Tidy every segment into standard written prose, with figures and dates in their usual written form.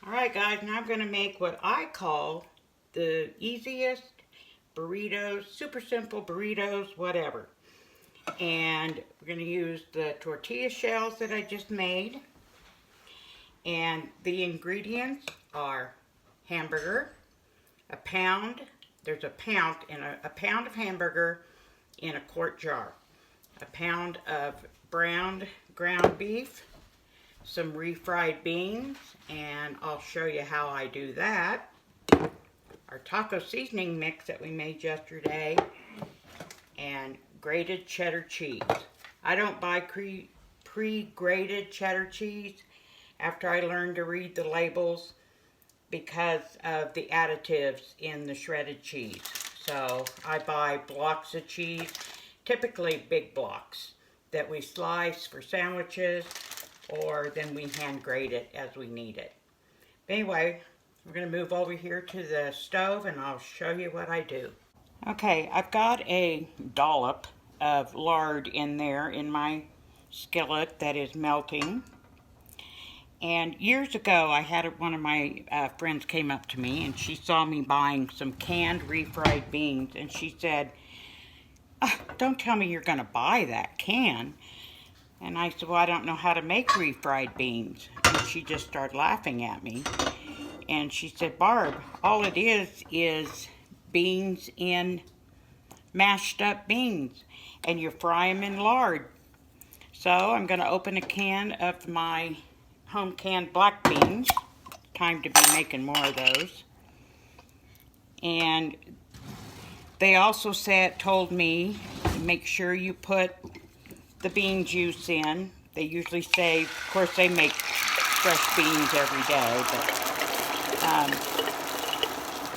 Alright guys, now I'm going to make what I call the easiest burritos, super simple burritos, whatever. And we're going to use the tortilla shells that I just made. And the ingredients are hamburger, a pound, there's a pound of hamburger in a quart jar, a pound of browned ground beef, some refried beans, and I'll show you how I do that. Our taco seasoning mix that we made yesterday, and grated cheddar cheese. I don't buy pre-grated cheddar cheese after I learned to read the labels because of the additives in the shredded cheese. So I buy blocks of cheese, typically big blocks, that we slice for sandwiches, or then we hand grate it as we need it. But anyway, we're going to move over here to the stove and I'll show you what I do. Okay, I've got a dollop of lard in there in my skillet that is melting. And years ago, I had one of my friends came up to me and she saw me buying some canned refried beans, and she said, "Don't tell me you're going to buy that can." And I said, "Well, I don't know how to make refried beans." And she just started laughing at me. And she said, "Barb, all it is beans in mashed up beans, and you fry them in lard." So I'm going to open a can of my home canned black beans. Time to be making more of those. And they also told me, make sure you put the bean juice in. They usually say, of course they make fresh beans every day, but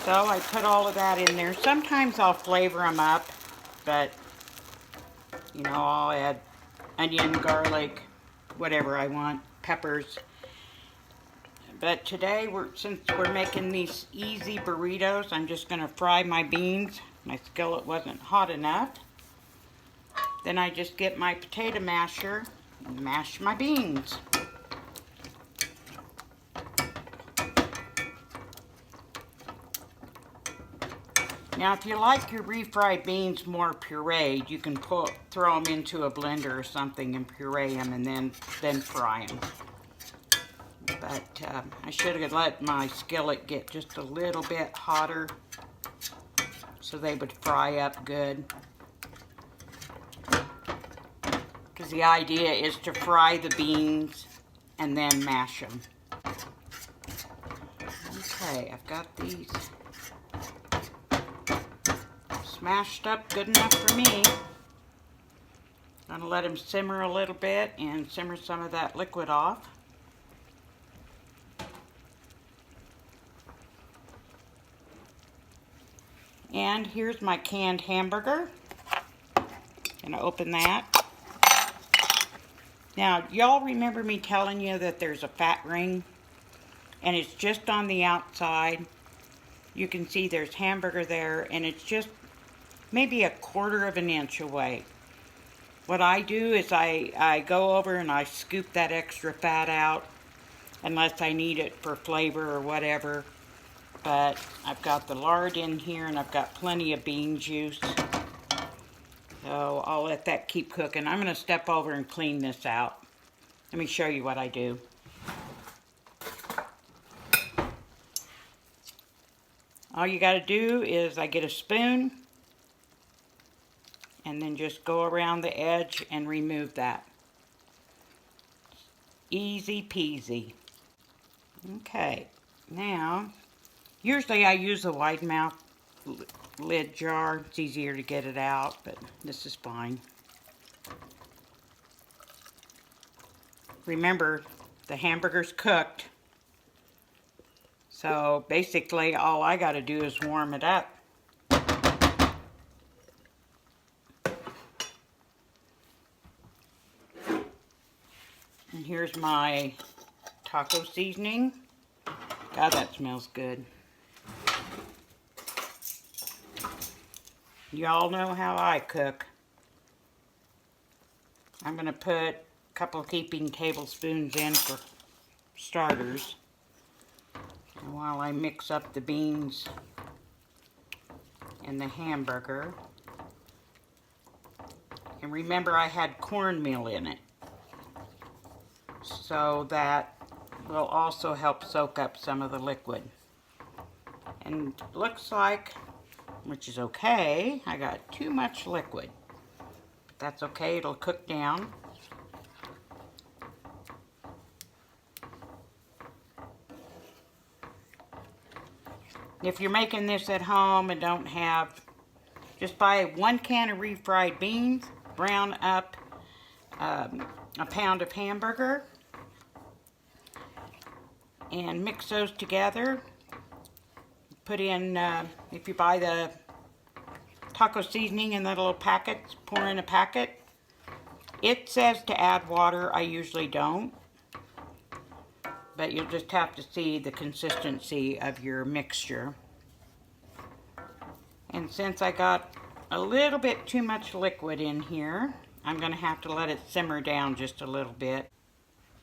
so I put all of that in there. Sometimes I'll flavor them up, but you know, I'll add onion, garlic, whatever I want, peppers. But today, since we're making these easy burritos, I'm just going to fry my beans. My skillet wasn't hot enough. Then I just get my potato masher and mash my beans. Now, if you like your refried beans more pureed, you can throw them into a blender or something and puree them and then fry them. But I should have let my skillet get just a little bit hotter so they would fry up good. Because the idea is to fry the beans and then mash them. Okay, I've got these smashed up good enough for me. I'm going to let them simmer a little bit and simmer some of that liquid off. And here's my canned hamburger. Gonna open that. Now, y'all remember me telling you that there's a fat ring, and it's just on the outside. You can see there's hamburger there, and it's just maybe a quarter of an inch away. What I do is I go over and I scoop that extra fat out, unless I need it for flavor or whatever. But I've got the lard in here, and I've got plenty of bean juice. So I'll let that keep cooking. I'm going to step over and clean this out. Let me show you what I do. All you got to do is I get a spoon and then just go around the edge and remove that. Easy peasy. Okay, now usually I use a wide mouth lid jar. It's easier to get it out, but this is fine. Remember, the hamburger's cooked, so basically all I got to do is warm it up. And here's my taco seasoning. God, that smells good. Y'all know how I cook. I'm going to put a couple of heaping tablespoons in for starters. And while I mix up the beans and the hamburger, and remember I had cornmeal in it, so that will also help soak up some of the liquid. And looks like, which is okay, I got too much liquid. But that's okay, it'll cook down. If you're making this at home and don't have, just buy 1 can of refried beans, brown up a pound of hamburger, and mix those together. Put in, if you buy the taco seasoning in the little packets, pour in a packet. It says to add water, I usually don't. But you'll just have to see the consistency of your mixture. And since I got a little bit too much liquid in here, I'm going to have to let it simmer down just a little bit.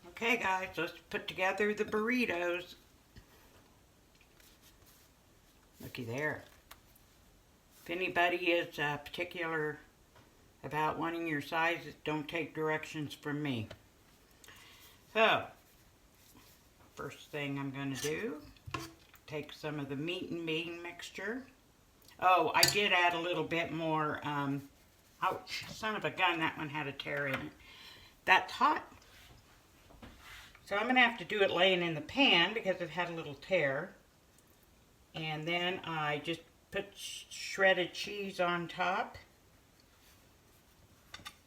Okay guys, let's put together the burritos. Looky there. If anybody is particular about wanting your sizes, don't take directions from me. So, first thing I'm going to do, take some of the meat and bean mixture. Oh, I did add a little bit more, ouch, son of a gun, that one had a tear in it. That's hot. So I'm going to have to do it laying in the pan because it had a little tear. And then I just put shredded cheese on top,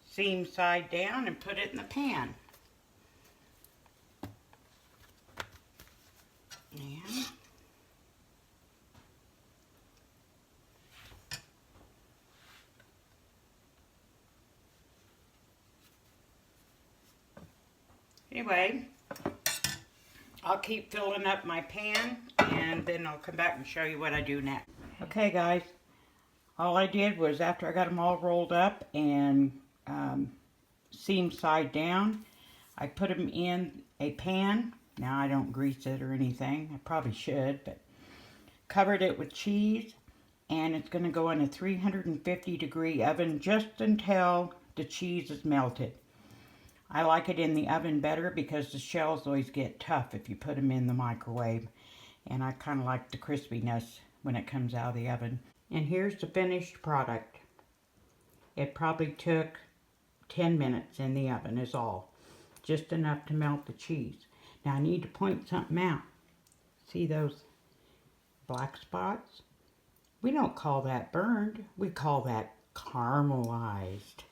seam side down, and put it in the pan. And anyway, I'll keep filling up my pan and then I'll come back and show you what I do next. Okay guys, all I did was after I got them all rolled up and seam side down, I put them in a pan. Now I don't grease it or anything, I probably should, but covered it with cheese, and it's going to go in a 350-degree oven just until the cheese is melted. I like it in the oven better because the shells always get tough if you put them in the microwave. And I kind of like the crispiness when it comes out of the oven. And here's the finished product. It probably took 10 minutes in the oven is all. Just enough to melt the cheese. Now I need to point something out. See those black spots? We don't call that burned. We call that caramelized.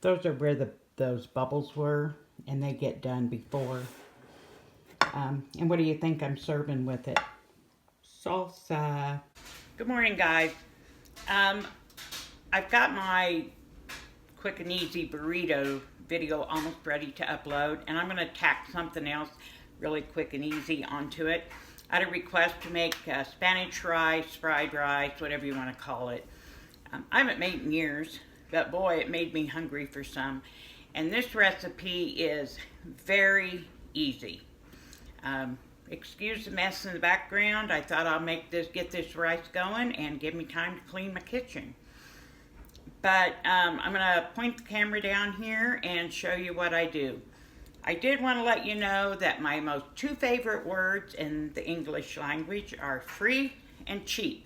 Those are where those bubbles were, and they get done before. And what do you think I'm serving with it? Salsa. Good morning, guys. I've got my quick and easy burrito video almost ready to upload, and I'm going to tack something else really quick and easy onto it. I had a request to make Spanish rice, fried rice, whatever you want to call it. I haven't made in years, but boy, it made me hungry for some. And this recipe is very easy. Excuse the mess in the background. I thought I'll get this rice going and give me time to clean my kitchen. But I'm going to point the camera down here and show you what I do. I did want to let you know that my most 2 favorite words in the English language are free and cheap,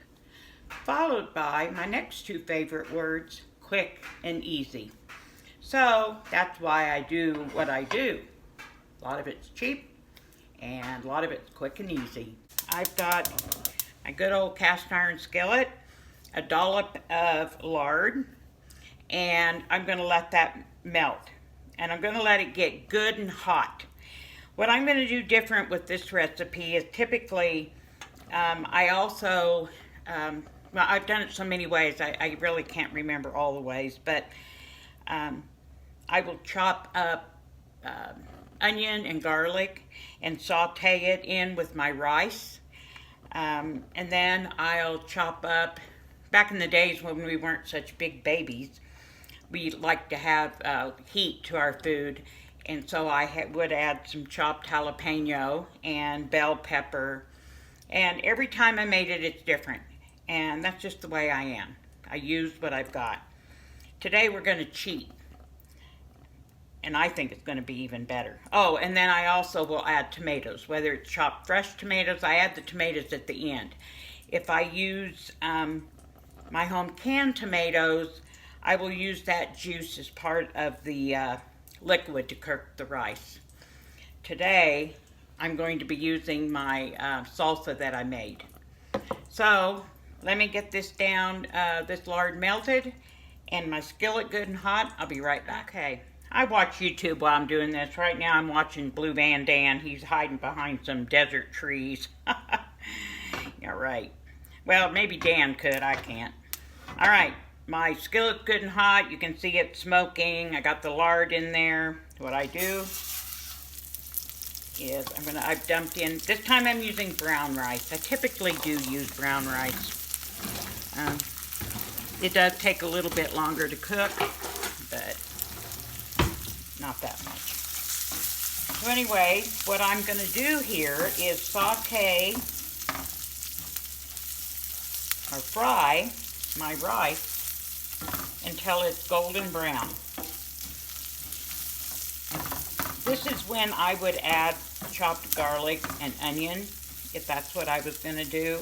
followed by my next 2 favorite words, quick and easy. So that's why I do what I do. A lot of it's cheap and a lot of it's quick and easy. I've got a good old cast iron skillet, a dollop of lard, and I'm going to let that melt. And I'm going to let it get good and hot. What I'm going to do different with this recipe is typically, I also, well, I've done it so many ways, I really can't remember all the ways, but I will chop up onion and garlic and saute it in with my rice. And then I'll chop up, back in the days when we weren't such big babies, we like to have heat to our food, and so I would add some chopped jalapeno and bell pepper And every time I made it, it's different. And that's just the way I am. I use what I've got. Today we're going to cheat. And I think it's going to be even better. Oh, and then I also will add tomatoes. Whether it's chopped fresh tomatoes, I add the tomatoes at the end. If I use my home canned tomatoes, I will use that juice as part of the liquid to cook the rice. Today, I'm going to be using my salsa that I made. So, let me get this down, this lard melted, and my skillet good and hot. I'll be right back. Okay, I watch YouTube while I'm doing this. Right now I'm watching Blue Van Dan. He's hiding behind some desert trees. Yeah, right. Well, maybe Dan could, I can't. All right, my skillet's good and hot. You can see it smoking. I got the lard in there. What I do is I've dumped in, this time I'm using brown rice. I typically do use brown rice. It does take a little bit longer to cook, but not that much. So anyway, what I'm going to do here is saute or fry my rice until it's golden brown. This is when I would add chopped garlic and onion, if that's what I was going to do.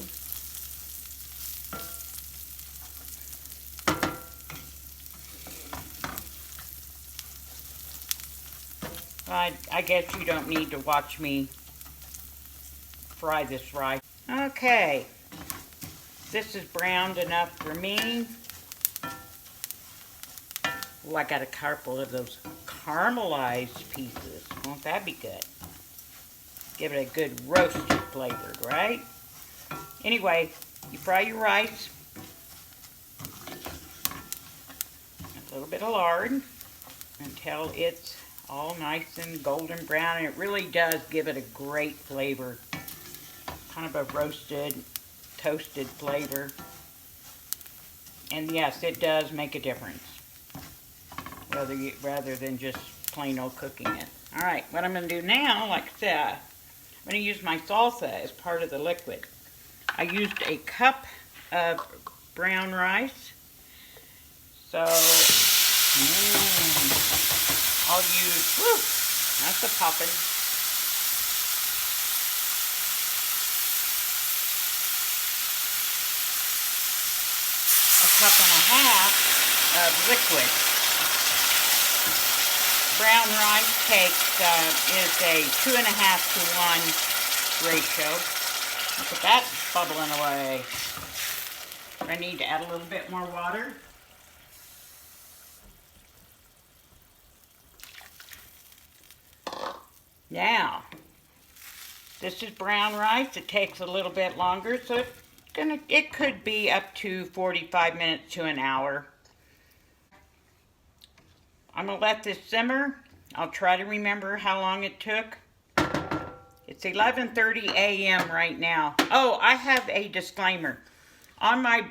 I guess you don't need to watch me fry this rice. Okay, this is browned enough for me. Oh, I got a couple of those caramelized pieces. Won't that be good? Give it a good roasted flavor, right? Anyway, you fry your rice. A little bit of lard until it's all nice and golden brown, and it really does give it a great flavor. Kind of a roasted, toasted flavor. And yes, it does make a difference. Rather than just plain old cooking it. Alright, what I'm going to do now, like I said, I'm going to use my salsa as part of the liquid. I used a cup of brown rice. So, I'll use, whoo, that's a poppin'. A cup and a half of liquid. Brown rice takes, is a 2.5 to 1 ratio. Look at that bubbling away. I need to add a little bit more water. Now, this is brown rice. It takes a little bit longer, so it could be up to 45 minutes to an hour. I'm going to let this simmer. I'll try to remember how long it took. It's 11:30 a.m. right now. Oh, I have a disclaimer. On my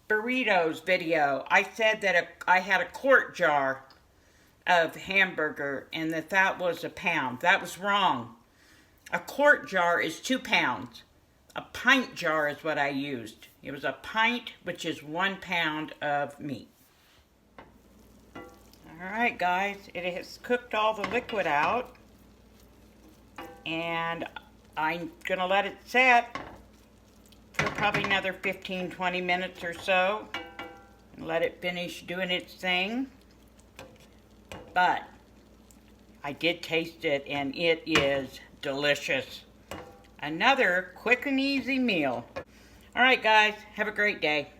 burritos video, I said that I had a quart jar of hamburger and that was a pound. That was wrong. A quart jar is 2 pounds. A pint jar is what I used. It was a pint, which is 1 pound of meat. Alright guys, it has cooked all the liquid out, and I'm going to let it set for probably another 15-20 minutes or so, and let it finish doing its thing. But I did taste it, and it is delicious. Another quick and easy meal. Alright guys, have a great day.